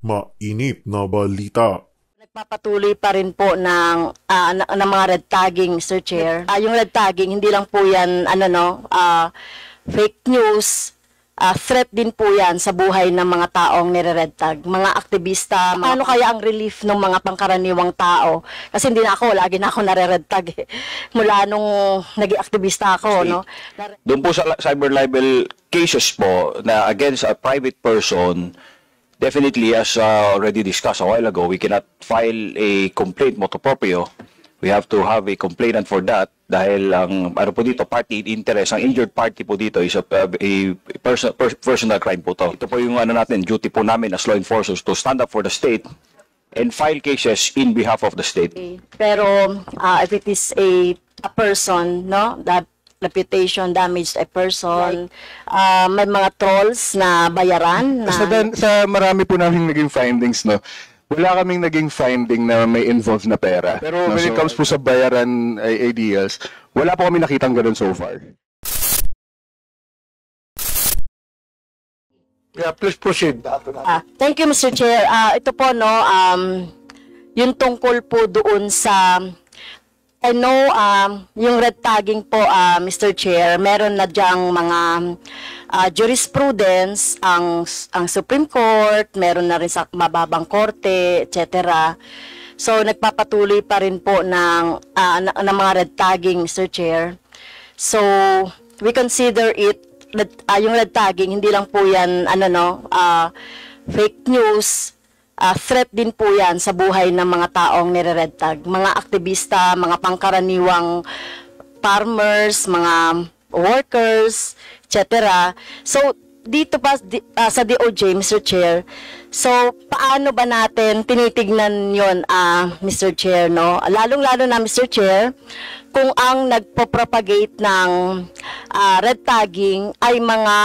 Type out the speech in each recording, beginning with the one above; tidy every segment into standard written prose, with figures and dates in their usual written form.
Mainit na balita. Nagpapatuloy pa rin po ng mga red tagging, Mr. Chair. Yung red tagging, hindi lang po yan fake news. Threat din po yan sa buhay ng mga taong nire-red tag, mga aktivista. Ano kaya ang relief ng mga pangkaraniwang tao? Kasi hindi na ako, lagi na ako nare-red tag mula nung naging aktivista ako. No? Doon po sa cyber libel cases po na against a private person, definitely, as already discussed a while ago, we cannot file a complaint motu proprio. We have to have a complainant for that dahil ang po dito, party interest, ang injured party po dito is a personal crime po to. Ito po yung duty po namin as law enforcers to stand up for the state and file cases in behalf of the state. Okay. Pero if it is a person, no, that reputation damaged a person, may mga trolls na bayaran na... Sa marami po namin naging findings, no, wala kaming naging finding na may involved na pera. Pero when it comes po sa bayaran ideals, wala po kami nakitang ganun so far. Yeah, please proceed. Thank you, Mr. Chair. Ito po, no, yung tungkol po doon sa... I know, yung red tagging po, Mr. Chair, meron na diyang mga jurisprudence, ang Supreme Court, meron na rin sa mababang korte, etc. So, nagpapatuloy pa rin po ng mga red tagging, Mr. Chair. So, we consider it, yung red tagging, hindi lang po yan, fake news. Threat din po yan sa buhay ng mga taong nire-red tag, mga aktivista, mga pangkaraniwang farmers, mga workers, etc. So, dito pa sa DOJ, Mr. Chair, so paano ba natin tinitignan yon, Mr. Chair, no? Lalong-lalo na, Mr. Chair, kung ang nagpo-propagate ng red tagging ay mga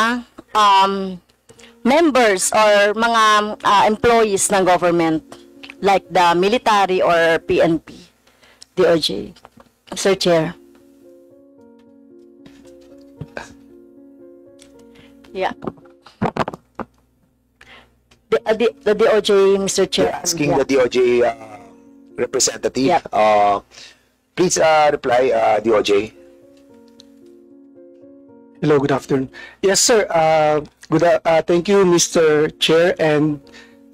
members or mga employees ng government like the military or PNP, DOJ. Mr. Chair. Yeah. The DOJ, Mr. Chair. Asking the DOJ representative. Yeah. Please reply, DOJ. Hello, good afternoon. Yes, sir. Thank you, Mr. Chair, and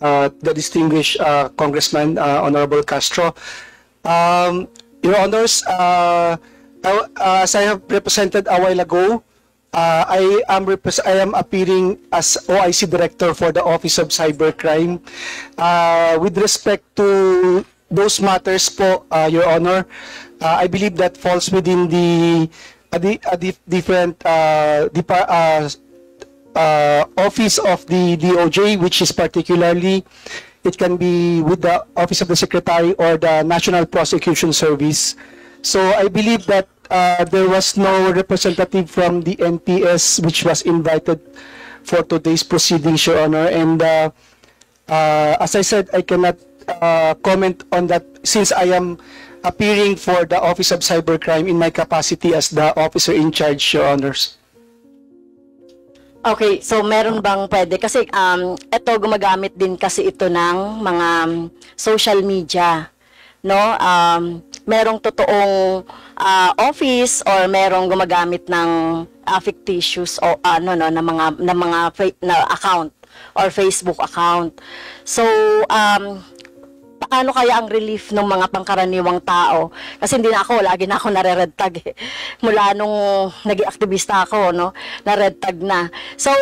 the distinguished Congressman, Honorable Castro. Your Honors, as I have represented a while ago, I am appearing as OIC Director for the Office of Cybercrime. With respect to those matters po, Your Honor, I believe that falls within the different office of the DOJ, which is particularly, it can be with the Office of the Secretary or the National Prosecution Service. So I believe that there was no representative from the NPS which was invited for today's proceedings, Your Honor. And as I said, I cannot comment on that since I am appearing for the Office of Cybercrime in my capacity as the officer in charge, Your Honors. Okay, so meron bang pwede? Kasi ito gumagamit din kasi ito ng mga social media, no? Merong totoong office or merong gumagamit ng fictitious o na mga account or Facebook account. So paano kaya ang relief ng mga pangkaraniwang tao? Kasi hindi na ako, lagi na ako nare-red tag mula nung naging aktivista ako, no? Na-red tag na. So,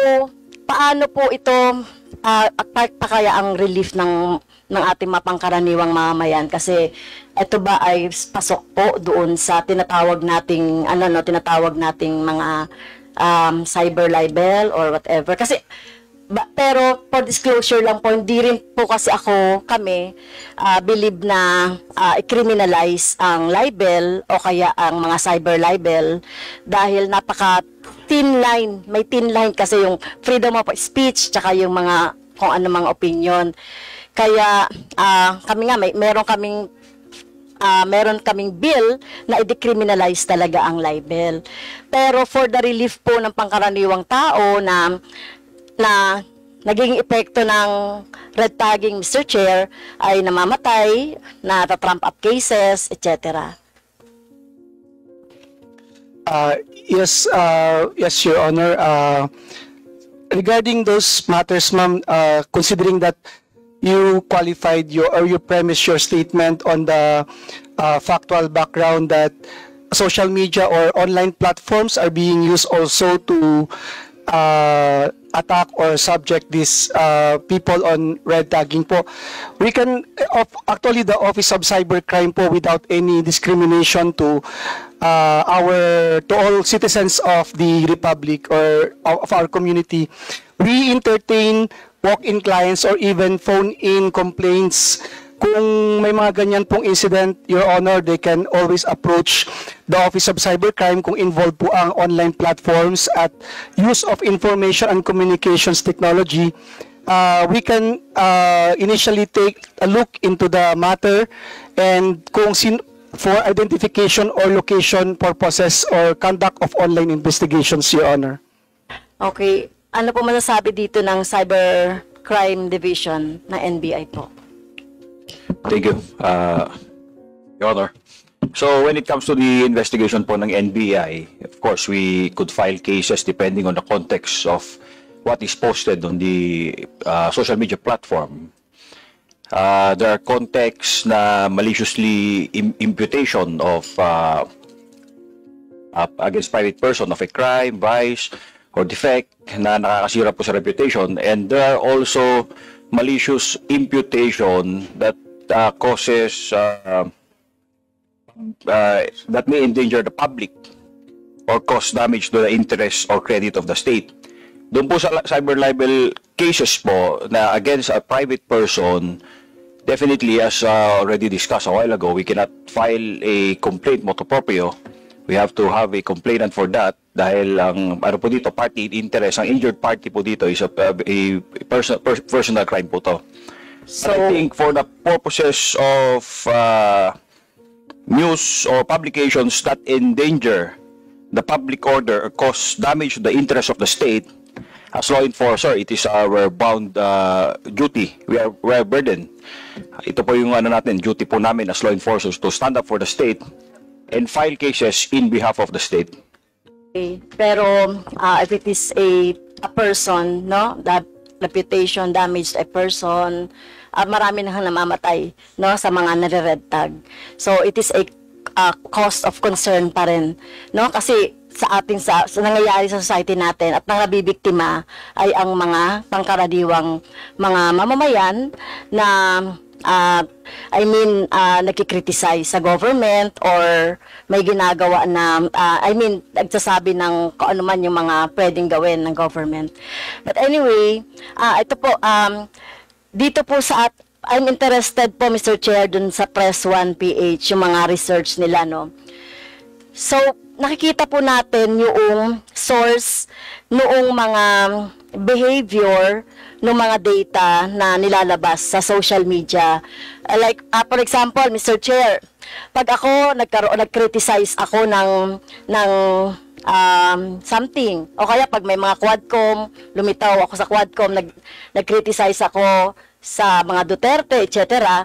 paano po ito, pa kaya ang relief ng ating mapangkaraniwang mamamayan? Kasi ito ba ay pasok po doon sa tinatawag nating mga cyber libel or whatever. Kasi pero for disclosure lang po, hindi rin po kasi kami believe na i-criminalize ang libel o kaya ang mga cyber libel dahil napaka thin line, may thin line kasi yung freedom of speech tsaka yung mga kung ano mga opinion. Kaya kami nga meron kaming bill na i-decriminalize talaga ang libel. Pero for the relief po ng pangkaraniwang tao na naging epekto ng red tagging, Mr. Chair, ay namamatay, nata-trump up cases, etc. Yes, Your Honor. Regarding those matters, ma'am, considering that you qualified you premised your statement on the factual background that social media or online platforms are being used also to attack or subject these people on red tagging po. We can, actually the Office of Cybercrime po, without any discrimination to all citizens of the Republic or of our community, we entertain walk-in clients or even phone-in complaints. Kung may mga ganyan pong incident, Your Honor, they can always approach the Office of Cybercrime kung involved po ang online platforms at use of information and communications technology. We can initially take a look into the matter and kung for identification or location purposes or conduct of online investigations, Your Honor. Okay. Ano po masasabi dito ng Cybercrime Division ng NBI po? Thank you, Your Honor. So when it comes to the investigation po ng NBI, of course, we could file cases depending on the context of what is posted on the social media platform. There are contexts na maliciously imputation of against private person of a crime, vice, or defect na nakakasira po sa reputation, and there are also malicious imputation that causes that may endanger the public or cause damage to the interest or credit of the state. Doon po sa cyber libel cases po na against a private person, definitely as already discussed a while ago, we cannot file a complaint motu proprio. We have to have a complainant for that dahil ang ano po dito, party in interest, ang injured party po dito is a personal crime po to. So I think for the purposes of news or publications that endanger the public order or cause damage to the interest of the state, as law enforcer, it is our bound duty. We are burdened. Ito po yung ano natin, duty po namin as law enforcers to stand up for the state and file cases in behalf of the state. Okay. Pero if it is a person, no, that reputation damaged a person, marami nang namamatay, no, sa mga nare-red tag. So it is a cause of concern pa rin, no, kasi sa ating sa nangyayari sa society natin at nang nabibiktima ay ang mga pangkaraniwang mga mamamayan na nagkikriticize sa government or may ginagawa na, nagsasabi ng kung ano man yung mga pwedeng gawin ng government. But anyway, ito po, dito po I'm interested po, Mr. Chair, dun sa Press 1 PH, yung mga research nila, no? So, nakikita po natin yung source noong mga behavior ng mga data na nilalabas sa social media. Like, for example, Mr. Chair, pag ako nag-criticize ako ng something, o kaya pag may mga Quadcom, lumitaw ako sa Quadcom, nag-criticize ako sa mga Duterte, etc.,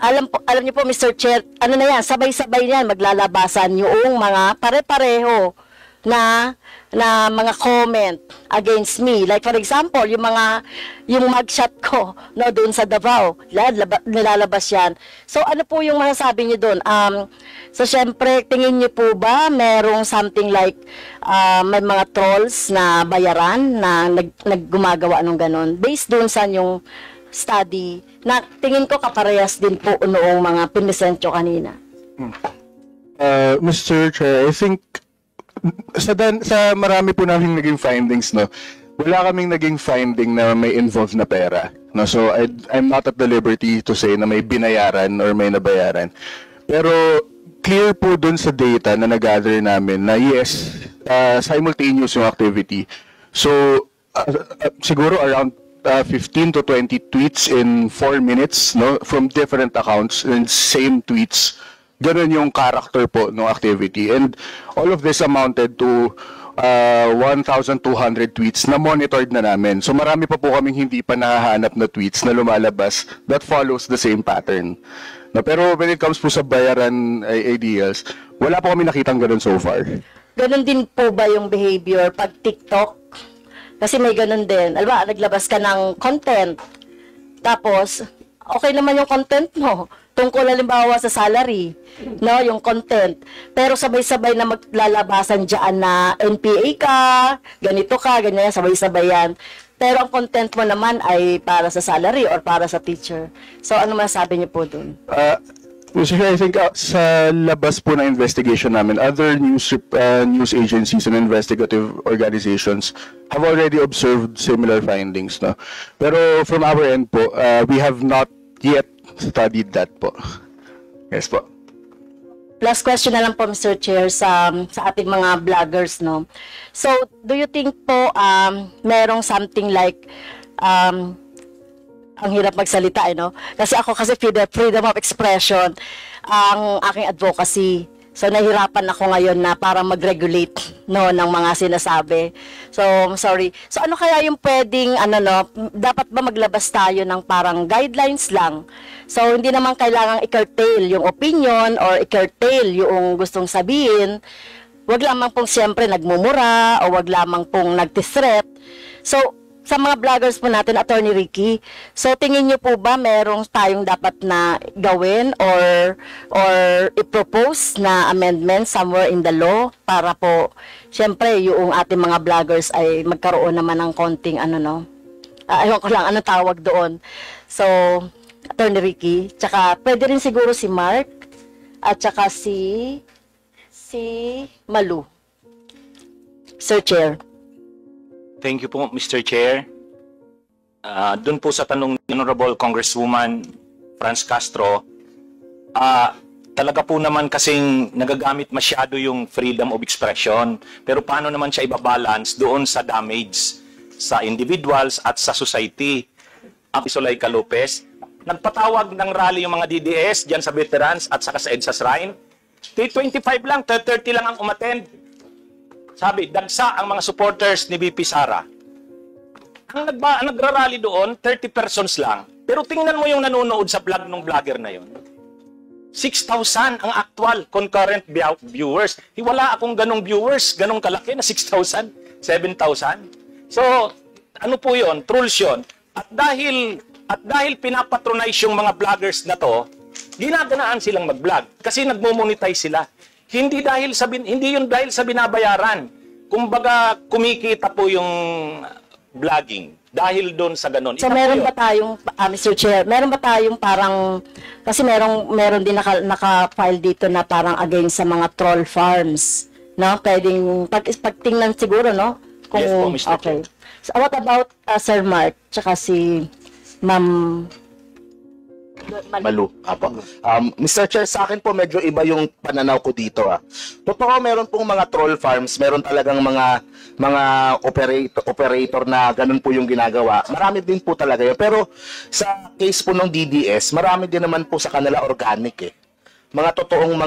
alam niyo po, Mr. Chair, ano na yan, sabay-sabay yan, maglalabasan yung mga pare-pareho na mga comment against me. Like for example, yung mugshot ko, no, doon sa Davao, nilalabas yan. So ano po yung masasabi niyo doon? So syempre, tingin niyo po ba merong something like may mga trolls na bayaran na naggumagawa ng ganun? Based doon sa yung study na tingin ko kaparehas din po noong mga pinisensyo kanina. Mr. Chair, I think sa marami po namin naging findings, no, wala kaming naging finding na may involved na pera. No? So I'm not at the liberty to say na may binayaran or may nabayaran. Pero clear po dun sa data na nag-gather namin na yes, simultaneous yung activity. So siguro around 15 to 20 tweets in 4 minutes, no, from different accounts and same tweets. Ganun yung character po ng activity. And all of this amounted to 1,200 tweets na monitored na namin. So marami pa po kaming hindi pa nahahanap na tweets na lumalabas that follows the same pattern. No, pero when it comes po sa bayaran ideals, wala po kami nakitang ganun so far. Ganun din po ba yung behavior pag TikTok? Kasi may ganun din. Alam ba, naglabas ka ng content. Tapos, okay naman yung content mo. Tungkol halimbawa sa salary, no, yung content. Pero sabay-sabay na maglalabasan diyan na NPA ka, ganito ka, ganyan, sabay-sabay yan. Pero ang content mo naman ay para sa salary or para sa teacher. So, ano masasabi niyo po dun? Mr. Chair, I think sa labas po na investigation namin, other news agencies and investigative organizations have already observed similar findings. No? Pero from our end po, we have not yet studied that po. Yes po. Last question na lang po, Mr. Chair, sa ating mga vloggers, no? So, do you think po merong something like ang hirap magsalita, no? Kasi ako freedom of expression ang aking advocacy. So, nahirapan ako ngayon na parang mag-regulate, no, ng mga sinasabi. So, I'm sorry. So, ano kaya yung pwedeng, dapat ba maglabas tayo ng parang guidelines lang? So, hindi naman kailangang i-curtail yung opinion or i-curtail yung gustong sabihin. Wag lamang pong siyempre nagmumura o wag lamang pong nag-threat. So, sa mga vloggers po natin, Attorney Ricky, so tingin niyo po ba merong tayong dapat na gawin or i-propose na amendment somewhere in the law para po, syempre, yung ating mga vloggers ay magkaroon naman ng konting ayaw ko lang, tawag doon. So, Attorney Ricky, tsaka pwede rin siguro si Mark at tsaka si Malu. Sir Chair. Thank you po, Mr. Chair. Doon po sa tanong ni Honorable Congresswoman Franz Castro, talaga po naman kasing nagagamit masyado yung freedom of expression. Pero paano naman siya ibabalance doon sa damage sa individuals at sa society? Ang Isolayca Lopez, nagpatawag ng rally yung mga DDS dyan sa veterans at saka sa EDSA Shrine. 25 lang, 30 lang ang umattend. Sabi, dagsa ang mga supporters ni BP Sara. Ang nagrarally doon, 30 persons lang. Pero tingnan mo yung nanonood sa vlog ng vlogger na yon. 6,000 ang actual concurrent viewers. Wala akong ganong viewers, ganong kalaki na 6,000, 7,000. So, ano po yon? Trolls yun. At dahil pinapatronize yung mga vloggers na to, ginaganaan silang mag-vlog kasi nagmo-monetize sila. Hindi yun dahil sa binabayaran. Kumbaga, kumikita po yung vlogging dahil doon sa ganon. So, meron ba tayong, Mr. Chair, meron ba tayong parang, kasi meron din naka-file dito na parang against sa mga troll farms, no? Pwedeng, pagtingnan siguro, no? Kung, yes po, Mr. okay. Chair. So, what about Sir Mark, tsaka si Ma'am Malu. Apo. Mr. Chair, sa akin po medyo iba yung pananaw ko dito. Totoo, meron pong mga troll farms, meron talagang mga operator na ganun po yung ginagawa. Marami din po talaga yun. Pero sa case po ng DDS, marami din naman po sa kanila organic eh. Mga totoong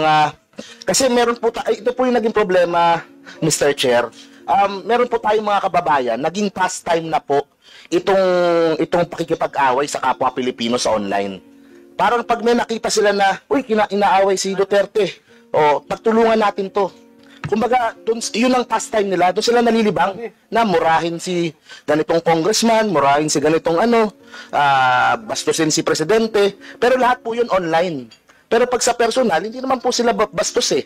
kasi meron po ito po yung naging problema, Mr. Chair. Meron po tayong mga kababayan, naging pastime na po itong pakikipag-away sa kapwa Pilipino sa online. Parang pag may nakita sila na, inaaway si Duterte, pagtulungan natin to. Kumbaga, yun ang pastime nila, doon sila nalilibang na murahin si ganitong congressman, murahin si ganitong bastusin si presidente, pero lahat po yun online. Pero pag sa personal, hindi naman po sila bastos eh.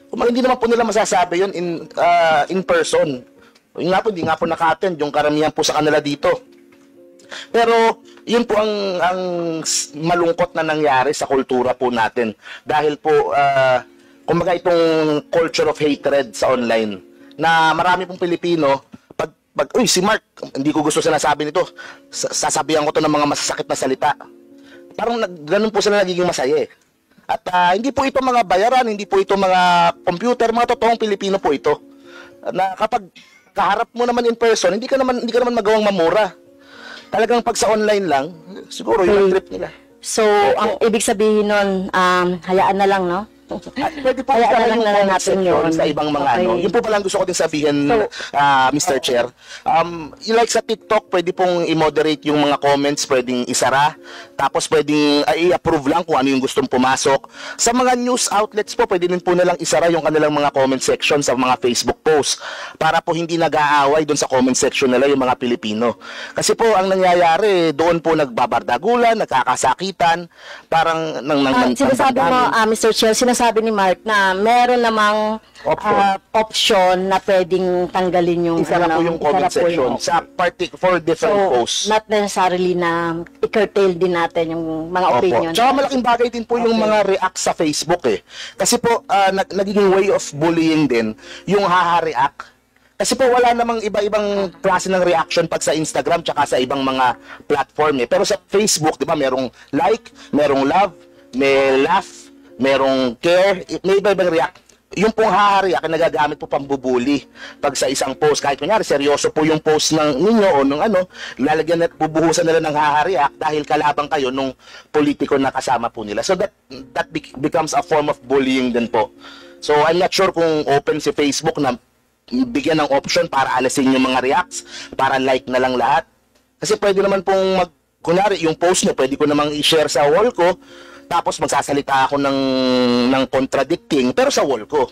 Kumbaga, hindi naman po nila masasabi yun in person. Hindi nga po naka-attend yung karamihan po sa kanila dito. Pero yun po ang malungkot na nangyari sa kultura po natin dahil po kumbaga itong culture of hatred sa online na marami pong Pilipino pag si Mark, hindi ko gusto sinasabi nito, sasabihan ko to ng mga masasakit na salita. Parang ganun po sila nagiging masaya eh. At hindi po ito mga bayaran, hindi po ito mga computer, mga totoong Pilipino po ito. Na kapag kaharap mo naman in person, hindi ka naman magawang mamura. Talagang pag sa online lang, siguro yung trip nila. So, ang ibig sabihin nun, hayaan na lang, no? Pwede po Kaya isara alam yung na lang comment natin section yun. sa ibang mga Okay. Yun po palang gusto ko din sabihin, So, Mr. Chair. Like sa TikTok, pwede pong i-moderate yung mga comments, pwedeng isara. Tapos pwedeng i-approve lang kung ano yung gustong pumasok. Sa mga news outlets po, pwede din po nilang isara yung kanilang mga comment section sa mga Facebook posts para po hindi nag-aaway doon sa comment section nila yung mga Pilipino. Kasi po ang nangyayari, doon po nagbabardagulan, nagkakasakitan, parang sinasabi mo, Mr. Chair, sinasabi ni Mark na meron namang option na pwedeng tanggalin yung isara po yung comment isara po section yung- sa for different posts. not necessarily na i-curtail din natin yung mga Opo. opinion. Tsaka malaking bagay din po yung mga react sa Facebook eh. Kasi po, nagiging way of bullying din yung haha-react. Kasi po wala namang iba-ibang klase ng reaction pag sa Instagram tsaka sa ibang mga platform eh. Pero sa Facebook, di ba, merong like, merong love, may laugh, merong care, may iba-ibang react. Yung pong hahariak ay nagagamit po pambubuli pag sa isang post. Kahit kunyari, seryoso po yung post ng ninyo o nung lalagyan at bubuhusan nila ng hahariak dahil kalabang kayo nung politiko na kasama po nila. So that becomes a form of bullying din po. So I'm not sure kung open si Facebook na bigyan ng option para alasin yung mga reacts, para like na lang lahat. Kasi pwede naman pong kunyari, yung post nyo, pwede ko namang i-share sa wall ko, tapos magsasalita ako ng contradicting, pero sa wall ko.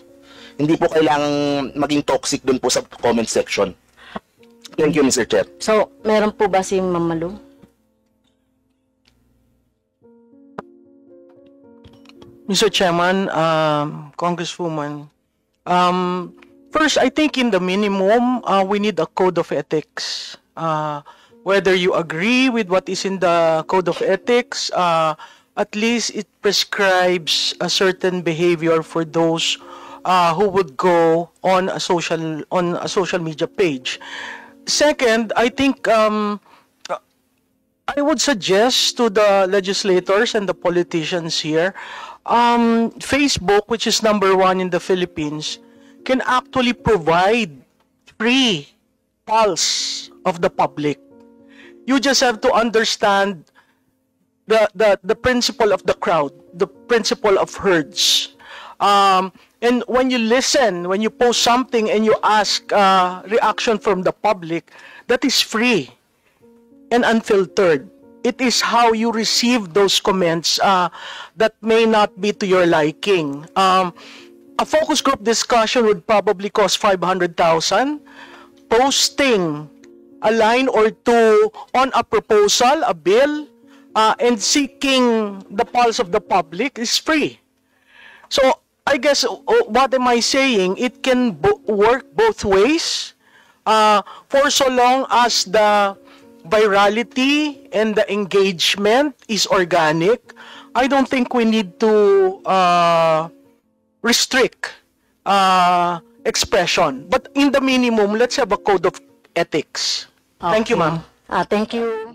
Hindi po kailangang maging toxic dun po sa comment section. Thank you, Mr. Chair. So, meron po ba si Ma'am Malu? Mr. Chairman, Congresswoman, first, I think in the minimum, we need a code of ethics. Whether you agree with what is in the code of ethics, at least it prescribes a certain behavior for those who would go on a social media page. Second, I think I would suggest to the legislators and the politicians here, Facebook, which is #1 in the Philippines, can actually provide free pulse of the public. You just have to understand the principle of the crowd, the principle of herds. And when you listen, when you post something and you ask reaction from the public, that is free and unfiltered. It is how you receive those comments that may not be to your liking. A focus group discussion would probably cost 500,000. Posting a line or two on a proposal, a bill, and seeking the pulse of the public is free. So, I guess, what am I saying? It can work both ways for so long as the virality and the engagement is organic. I don't think we need to restrict expression. But in the minimum, let's have a code of ethics. Thank you, ma'am. Thank you.